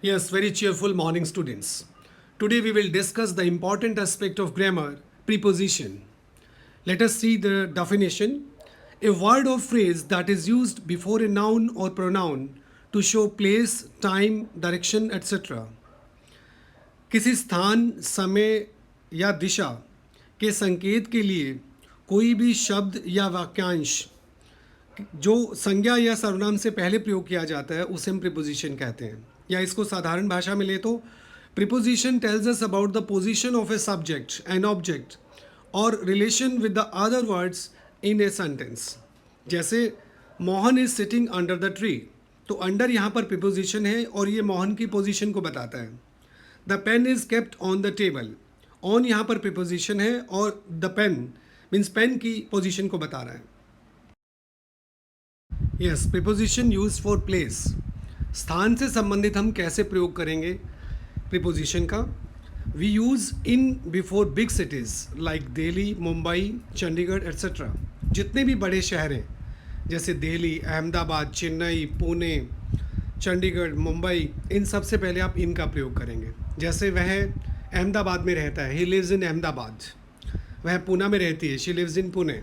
Yes, very cheerful morning, students. Today we will discuss the important aspect of grammar, preposition. Let us see the definition. A word or phrase that is used before a noun or pronoun to show place, time, direction, etc. किसी स्थान, समय या दिशा के संकेत के लिए कोई भी शब्द या वाक्यांश जो संज्ञा या सर्वनाम से पहले प्रयोग किया जाता है उसे हम प्रीपोजिशन कहते हैं, या इसको साधारण भाषा में ले तो preposition tells us about the position of a subject and object और relation with the other words in a sentence. जैसे Mohan is sitting under the tree, तो अंडर यहाँ पर प्रीपोजिशन है और ये मोहन की पोजीशन को बताता है। The pen is kept on the table, on यहाँ पर प्रीपोजिशन है और द पेन मीन्स पेन की पोजीशन को बता रहा है। Yes, preposition use for place, स्थान से संबंधित हम कैसे प्रयोग करेंगे प्रीपोजिशन का। We use in before big cities like Delhi, Mumbai, Chandigarh etcetera. जितने भी बड़े शहर हैं जैसे दिल्ली, अहमदाबाद, चेन्नई, पुणे, चंडीगढ़, मुंबई, इन सब से पहले आप इनका प्रयोग करेंगे। जैसे वह अहमदाबाद में रहता है, ही लिव्स इन अहमदाबाद। वह पूना में रहती है, शी लिव्स इन पुणे।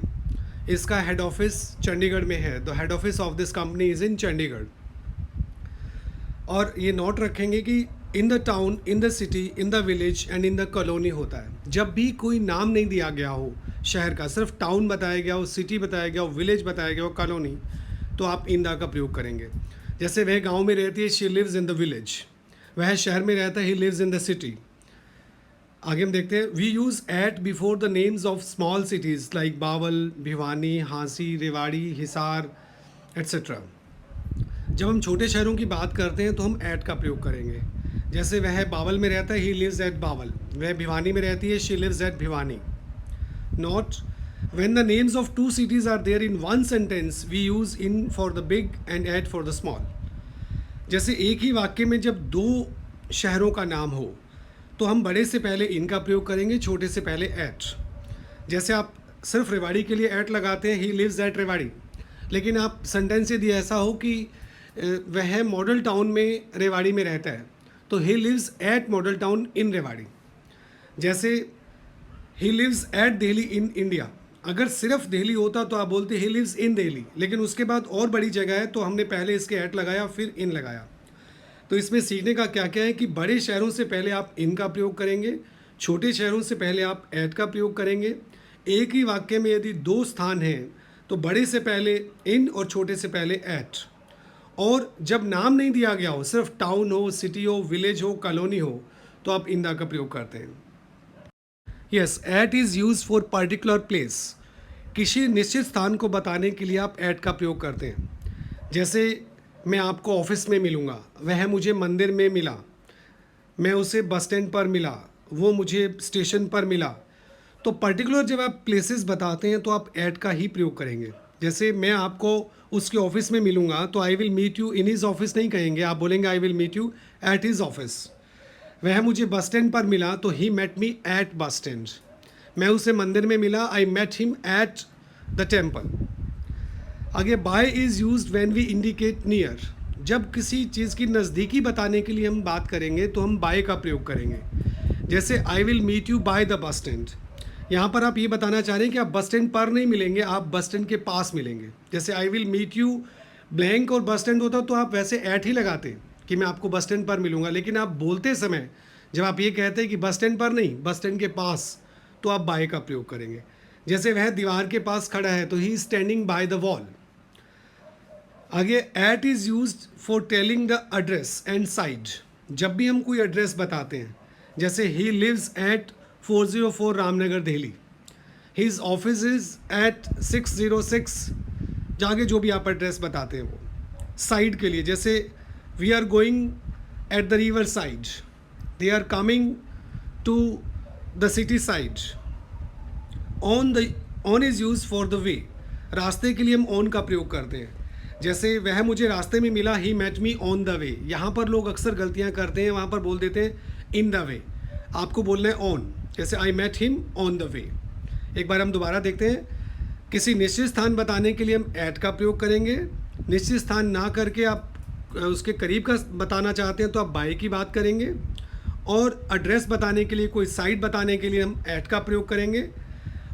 इसका हेड ऑफिस चंडीगढ़ में है, the head office of this company is in Chandigarh. और ये नोट रखेंगे कि in the town, in the city, in the village and in the colony होता है। जब भी कोई नाम नहीं दिया गया हो शहर का, सिर्फ टाउन बताया गया हो, सिटी बताया गया हो, विलेज बताया गया हो, कॉलोनी, तो आप इन द का प्रयोग करेंगे। जैसे वह गांव में रहती है, she lives in the village. वह शहर में रहता है, he lives in the city. आगे हम देखते हैं, we use at before the names of small cities like Bawal, Bhiwani, Hansi, Rewari, Hisar etcetera. जब हम छोटे शहरों की बात करते हैं तो हम एट का प्रयोग करेंगे। जैसे वह बावल में रहता है, ही लिव्स एट बावल। वह भिवानी में रहती है, she lives at Bhiwani. Not when the names of two cities are there in one sentence we use in for the big and at for the small. जैसे एक ही वाक्य में जब दो शहरों का नाम हो तो हम बड़े से पहले इनका प्रयोग करेंगे, छोटे से पहले एट। जैसे आप सिर्फ रेवाड़ी के लिए एट लगाते हैं, ही लिव्स एट रेवाड़ी, लेकिन आप सेंटेंस यदि ऐसा हो कि वह मॉडल टाउन में रेवाड़ी में रहता है तो he lives at Model Town in Rewari. जैसे he lives at Delhi in India, अगर सिर्फ दिल्ली होता तो आप बोलते ही लिव्स इन दिल्ली, लेकिन उसके बाद और बड़ी जगह है तो हमने पहले इसके एट लगाया फिर इन लगाया। तो इसमें सीखने का क्या क्या है कि बड़े शहरों से पहले आप इन का प्रयोग करेंगे, छोटे शहरों से पहले आप एट का प्रयोग करेंगे। एक ही वाक्य में यदि दो स्थान हैं तो बड़े से पहले इन और छोटे से पहले एट। और जब नाम नहीं दिया गया हो, सिर्फ टाउन हो, सिटी हो, विलेज हो, कॉलोनी हो, तो आप इन दा का प्रयोग करते हैं। Yes, at is use for particular place, किसी निश्चित स्थान को बताने के लिए आप एट का प्रयोग करते हैं। जैसे मैं आपको ऑफिस में मिलूँगा, वह मुझे मंदिर में मिला, मैं उसे बस स्टैंड पर मिला, वो मुझे स्टेशन पर मिला। तो पर्टिकुलर जब आप प्लेसेस बताते हैं तो आप एट का ही प्रयोग करेंगे। जैसे मैं आपको उसके ऑफिस में मिलूँगा तो I will meet you in his office नहीं कहेंगे, आप बोलेंगे I will meet you at his office. वह मुझे बस स्टैंड पर मिला तो he met me at bus stand. मैं उसे मंदिर में मिला, I met him at the temple. आगे, by is used when we indicate near, जब किसी चीज़ की नज़दीकी बताने के लिए हम बात करेंगे तो हम बाय का प्रयोग करेंगे। जैसे I will meet you by the bus stand, यहाँ पर आप ये बताना चाह रहे हैं कि आप बस स्टैंड पर नहीं मिलेंगे, आप बस स्टैंड के पास मिलेंगे। जैसे I will meet you blank और बस स्टैंड होता तो आप वैसे एट ही लगाते कि मैं आपको बस स्टैंड पर मिलूँगा, लेकिन आप बोलते समय जब आप ये कहते हैं कि बस स्टैंड पर नहीं, बस स्टैंड के पास, तो आप बाय का प्रयोग करेंगे। जैसे वह दीवार के पास खड़ा है तो he is standing by the wall. आगे, at is used for telling the address and side, जब भी हम कोई एड्रेस बताते हैं। जैसे he lives at 404 Ramnagar Delhi, his office is at 606, जाके जो भी आप एड्रेस बताते हैं वो। साइड के लिए जैसे we are going at the river side, they are coming to the city side. On is use for the way, रास्ते के लिए हम ऑन का प्रयोग करते हैं। जैसे वह मुझे रास्ते में मिला, he met me on the way. यहाँ पर लोग अक्सर गलतियाँ करते हैं, वहाँ पर बोल देते हैं इन द वे, आपको बोलना है ऑन। जैसे I met him on the way. एक बार हम दोबारा देखते हैं, किसी निश्चित स्थान बताने के लिए हम एट का प्रयोग करेंगे। निश्चित स्थान ना करके आप उसके करीब का बताना चाहते हैं तो आप बाय की बात करेंगे, और एड्रेस बताने के लिए, कोई साइट बताने के लिए हम एट का प्रयोग करेंगे,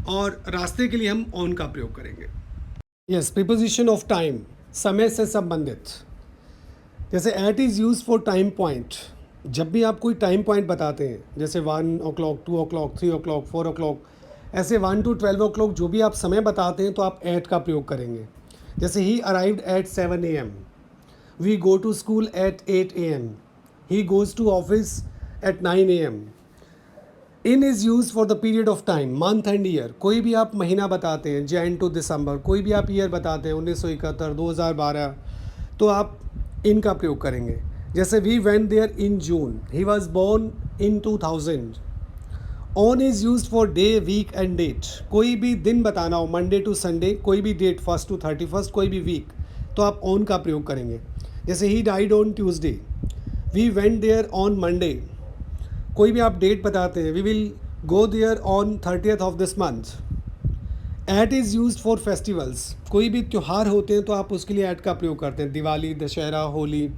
और रास्ते के लिए हम ऑन का प्रयोग करेंगे। यस, प्रीपोजिशन ऑफ टाइम, समय से संबंधित। जैसे at is use for time point. जब भी आप कोई टाइम पॉइंट बताते हैं, जैसे 1 o'clock, 2 o'clock, 3 o'clock, 4 o'clock, ऐसे 1 to 12 o'clock जो भी आप समय बताते हैं तो आप एट का प्रयोग करेंगे। जैसे he arrived at 7 AM, we go to school at 8 AM, he goes to office at 9 AM। In is use for the period of time, month and year. कोई भी आप महीना बताते हैं, जैन टू दिसंबर, कोई भी आप ईयर बताते हैं 1971, 2012, तो आप इन का प्रयोग करेंगे। जैसे we went there in June, he was born in 2000। On is use for day, weekend date. कोई भी दिन बताना हो, मंडे टू संडे, कोई भी डेट 1st to 31st, कोई भी वीक, तो आप ऑन का प्रयोग करेंगे। जैसे he died on Tuesday, we went there on Monday. कोई भी आप डेट बताते हैं, we will go there on 30th of this month। At is use for festivals. कोई भी त्यौहार होते हैं तो आप उसके लिए एट का प्रयोग करते हैं, दिवाली, दशहरा, होली।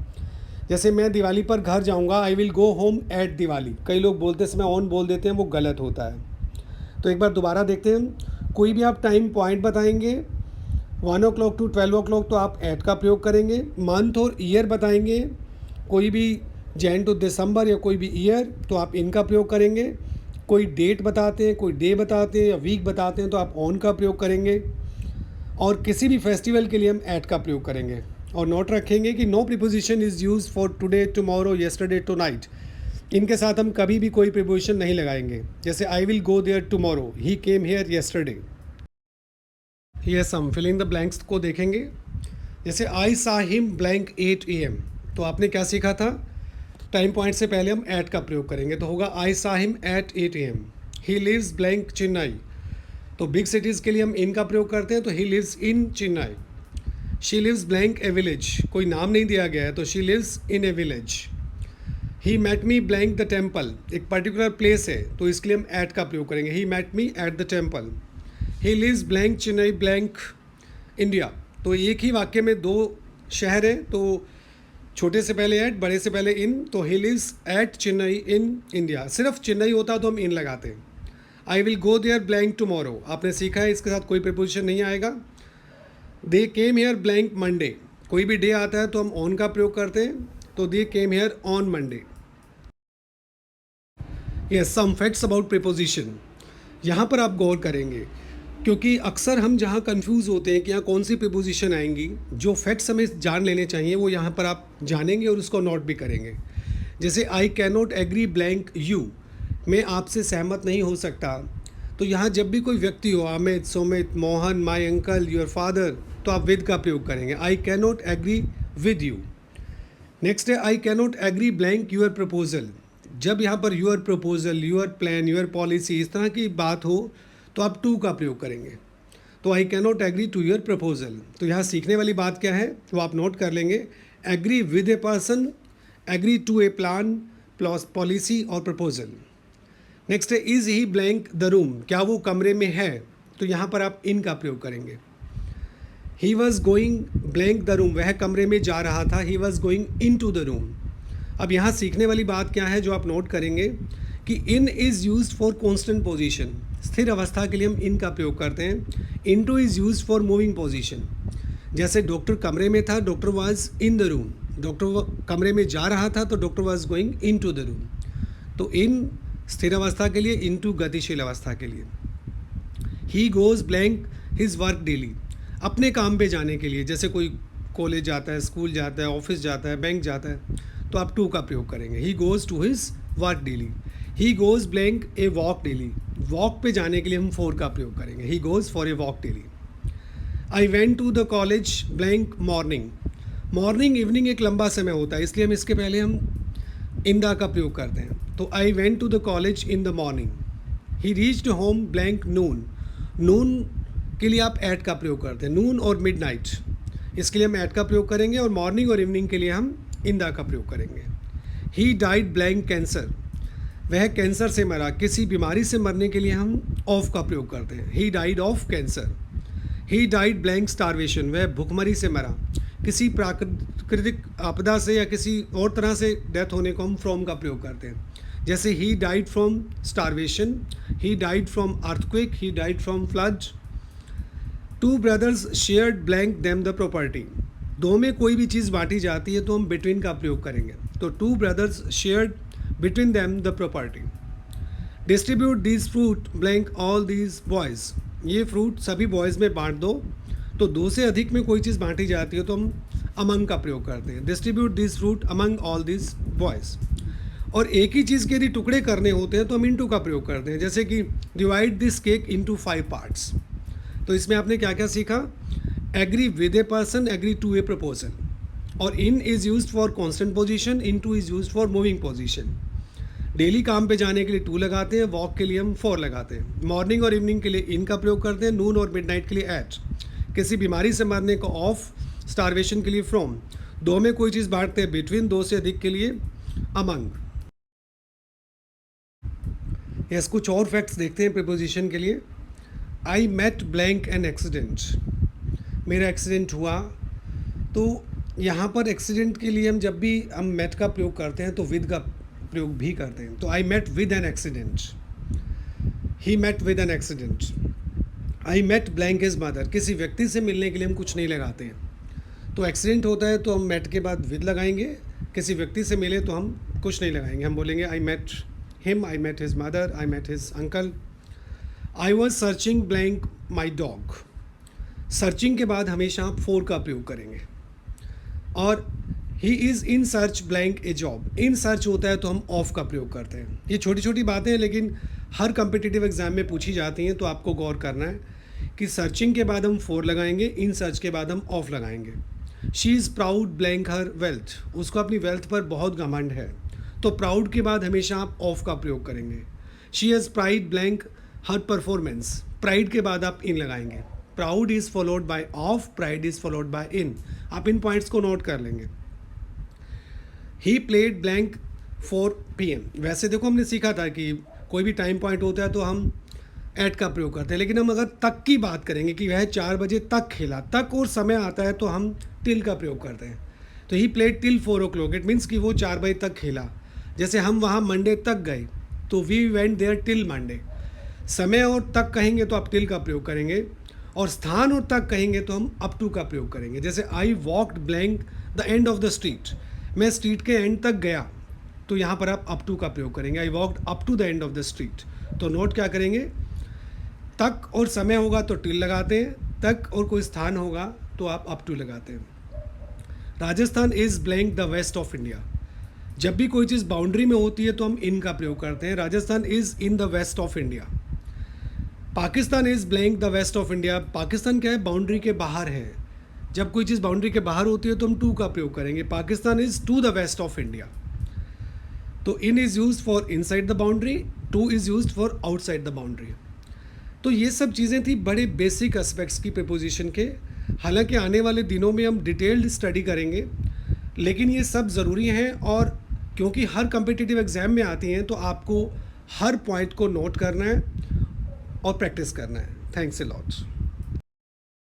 जैसे मैं दिवाली पर घर जाऊंगा, आई will go home at Diwali. कई लोग बोलते समय ऑन बोल देते हैं, वो गलत होता है। तो एक बार दोबारा देखते हैं। कोई भी आप टाइम पॉइंट बताएंगे 1 o'clock to 12 o'clock, तो आप एट का प्रयोग करेंगे। मंथ और ईयर बताएंगे, कोई भी जैन टू दिसंबर या कोई भी ईयर, तो आप इनका प्रयोग करेंगे। कोई डेट बताते हैं, कोई डे बताते हैं या वीक बताते हैं, तो आप ऑन का प्रयोग करेंगे। और किसी भी फेस्टिवल के लिए हम एट का प्रयोग करेंगे। और नोट रखेंगे कि no preposition is use for today, tomorrow, yesterday, tonight. इनके साथ हम कभी भी कोई प्रीपोजिशन नहीं लगाएंगे। जैसे I will go there tomorrow, he came here yesterday. Yes, हम फिल इन द ब्लैंक्स को देखेंगे। जैसे आई सा हिम ब्लैंक 8 AM, तो आपने क्या सीखा था? टाइम पॉइंट से पहले हम एट का प्रयोग करेंगे, तो होगा I saw him at 8 AM। He lives blank Chennai, तो बिग सिटीज़ के लिए हम इन का प्रयोग करते हैं, तो he lives in Chennai. She lives blank a village, कोई नाम नहीं दिया गया है, तो she lives in a village. He met me blank the temple, एक पर्टिकुलर प्लेस है, तो इसके लिए हम एट का प्रयोग करेंगे, he met me at the temple. He lives blank Chennai blank India, तो एक ही वाक्य में दो शहर है, तो छोटे से पहले एट, बड़े से पहले इन, तो he lives at Chennai in India. सिर्फ चेन्नई होता तो हम इन लगाते हैं। I will go there blank tomorrow, आपने सीखा है, इसके साथ कोई प्रीपोजिशन नहीं आएगा। They came here blank Monday, कोई भी डे आता है तो हम ऑन का प्रयोग करते हैं, तो they came here on Monday. Yes, some facts about preposition. यहाँ पर आप गौर करेंगे, क्योंकि अक्सर हम जहाँ कंफ्यूज होते हैं कि यहाँ कौन सी प्रीपोजिशन आएंगी, जो फैक्ट्स हमें जान लेने चाहिए वो यहाँ पर आप जानेंगे और उसको नोट भी करेंगे। जैसे I can not agree blank you, मैं आपसे सहमत नहीं हो सकता। तो यहाँ जब भी कोई व्यक्ति हो, Amit, Sumit, Mohan, my uncle, your father, तो आप विद का प्रयोग करेंगे। I can not agree with you. Next है I can not agree blank your proposal. जब यहाँ पर your proposal, your plan, your policy, इस तरह की बात हो तो आप टू का प्रयोग करेंगे। तो I can not agree to your proposal. तो यहाँ सीखने वाली बात क्या है वो आप नोट कर लेंगे। Agree with a person, agree to a plan, plus policy और प्रपोजल। नेक्स्ट है is he blank the room, क्या वो कमरे में है, तो यहाँ पर आप इन का प्रयोग करेंगे। He was going blank the room, वह कमरे में जा रहा था, he was going into the room. अब यहाँ सीखने वाली बात क्या है जो आप नोट करेंगे कि in is use for constant position, स्थिर अवस्था के लिए हम इन का प्रयोग करते हैं। Into is use for moving position. जैसे डॉक्टर कमरे में था, doctor was in the room, doctor कमरे में जा रहा था तो doctor was going into the room. तो इन स्थिर अवस्था के लिए, इनटू गतिशील अवस्था के लिए। ही goes blank his work daily, अपने काम पे जाने के लिए, जैसे कोई कॉलेज जाता है, स्कूल जाता है, ऑफिस जाता है, बैंक जाता है, तो आप टू का प्रयोग करेंगे। He goes to his work daily. He goes blank a walk daily, walk पे जाने के लिए हम फोर का प्रयोग करेंगे। He goes for a walk daily. I went to the college blank morning, morning evening एक लंबा समय होता है, इसलिए हम इसके पहले हम इन द का प्रयोग करते हैं। तो I went to the college in the morning. He reached home blank noon, noon के लिए आप एट का प्रयोग करते हैं, नून और मिडनाइट, इसके लिए हम एट का प्रयोग करेंगे। और मॉर्निंग और इवनिंग के लिए हम इन द का प्रयोग करेंगे। ही डाइड ब्लैंक कैंसर, वह कैंसर से मरा, किसी बीमारी से मरने के लिए हम ऑफ का प्रयोग करते हैं। He died of cancer. He died blank starvation, वह भुखमरी से मरा, किसी प्राकृतिक आपदा से या किसी और तरह से डेथ होने को हम फ्रॉम का प्रयोग करते हैं। जैसे he died from starvation, he died from earthquake, he died from flood. Two brothers shared blank them the property. दो में कोई भी चीज़ बांटी जाती है तो हम बिटवीन का प्रयोग करेंगे। तो two brothers shared between them the property. Distribute this fruit blank all these boys. ये फ्रूट सभी बॉयज़ में बांट दो। तो दो से अधिक में कोई चीज़ बांटी जाती है तो हम अमंग का प्रयोग करते हैं। Distribute this fruit among all this boys. और एक ही चीज़ के यदि टुकड़े करने होते हैं तो हम इनटू का प्रयोग करते हैं। जैसे कि divide this cake into 5 parts. तो इसमें आपने क्या क्या सीखा? Agree with a person, agree to a proposal. और in is used for constant position, into is used for moving position. Daily काम पे जाने के लिए 2 लगाते हैं, वॉक के लिए हम 4 लगाते हैं। मॉर्निंग और इवनिंग के लिए इन का प्रयोग करते हैं, नून और मिडनाइट के लिए एट। किसी बीमारी से मरने को ऑफ, स्टारवेशन के लिए फ्रॉम। दो में कोई चीज़ बांटते हैं बिटवीन, दो से अधिक के लिए अमंग। यस, कुछ और फैक्ट्स देखते हैं प्रीपोजिशन के लिए। I met blank an accident. मेरा एक्सीडेंट हुआ। तो यहाँ पर एक्सीडेंट के लिए हम जब भी हम मेट का प्रयोग करते हैं तो विद का प्रयोग भी करते हैं। तो I met with an accident, he met with an accident. I met blank his mother. किसी व्यक्ति से मिलने के लिए हम कुछ नहीं लगाते हैं। तो एक्सीडेंट होता है तो हम मेट के बाद विद लगाएंगे। किसी व्यक्ति से मिले तो हम कुछ नहीं लगाएंगे, हम बोलेंगे I met him, I met his mother, I met his uncle. I was searching blank my dog. Searching के बाद हमेशा आप 4 का प्रयोग करेंगे। और he is in search blank a job. In search होता है तो हम ऑफ का प्रयोग करते हैं। ये छोटी छोटी बातें हैं लेकिन हर कम्पिटिटिव एग्जाम में पूछी जाती हैं, तो आपको गौर करना है कि सर्चिंग के बाद हम 4 लगाएंगे, इन सर्च के बाद हम ऑफ लगाएंगे। She is proud blank her wealth. उसको अपनी वेल्थ पर बहुत घमंड है, तो प्राउड के बाद हमेशा आप ऑफ का प्रयोग करेंगे। She has pride blank her performance. Pride के बाद आप इन लगाएंगे। Proud is followed by of, pride is followed by in. आप इन पॉइंट्स को नोट कर लेंगे। He played blank 4 PM। वैसे देखो हमने सीखा था कि कोई भी टाइम पॉइंट होता है तो हम एट का प्रयोग करते हैं, लेकिन हम अगर तक की बात करेंगे कि वह 4 बजे तक खेला, तक और समय आता है तो हम टिल का प्रयोग करते हैं। तो he played till 4 o'clock। It means कि वो 4 बजे तक खेला। जैसे हम वहाँ मंडे तक गए तो we went there till Monday. समय और तक कहेंगे तो आप टिल का प्रयोग करेंगे, और स्थान और तक कहेंगे तो हम अप टू का प्रयोग करेंगे। जैसे I walked blank the end of the street. मैं स्ट्रीट के एंड तक गया, तो यहाँ पर आप अप टू का प्रयोग करेंगे। I walked up to the end of the street. तो नोट क्या करेंगे? तक और समय होगा तो टिल लगाते हैं, तक और कोई स्थान होगा तो आप अप टू लगाते हैं। Rajasthan is blank the west of India. जब भी कोई चीज़ बाउंड्री में होती है तो हम इन का प्रयोग करते हैं। Rajasthan is in the west of India. Pakistan is blank the west of India. Pakistan क्या है? बाउंड्री के बाहर है। जब कोई चीज़ बाउंड्री के बाहर होती है तो हम टू का प्रयोग करेंगे। Pakistan is to the west of India. तो in is used for inside the boundary, to is used for outside the boundary. तो ये सब चीज़ें थी बड़े बेसिक एस्पेक्ट्स की प्रीपोजिशन के। हालांकि आने वाले दिनों में हम डिटेल्ड स्टडी करेंगे, लेकिन ये सब ज़रूरी हैं, और क्योंकि हर कम्पिटिटिव एग्ज़ाम में आती हैं तो आपको हर पॉइंट को नोट करना है और प्रैक्टिस करना है। Thanks a lot.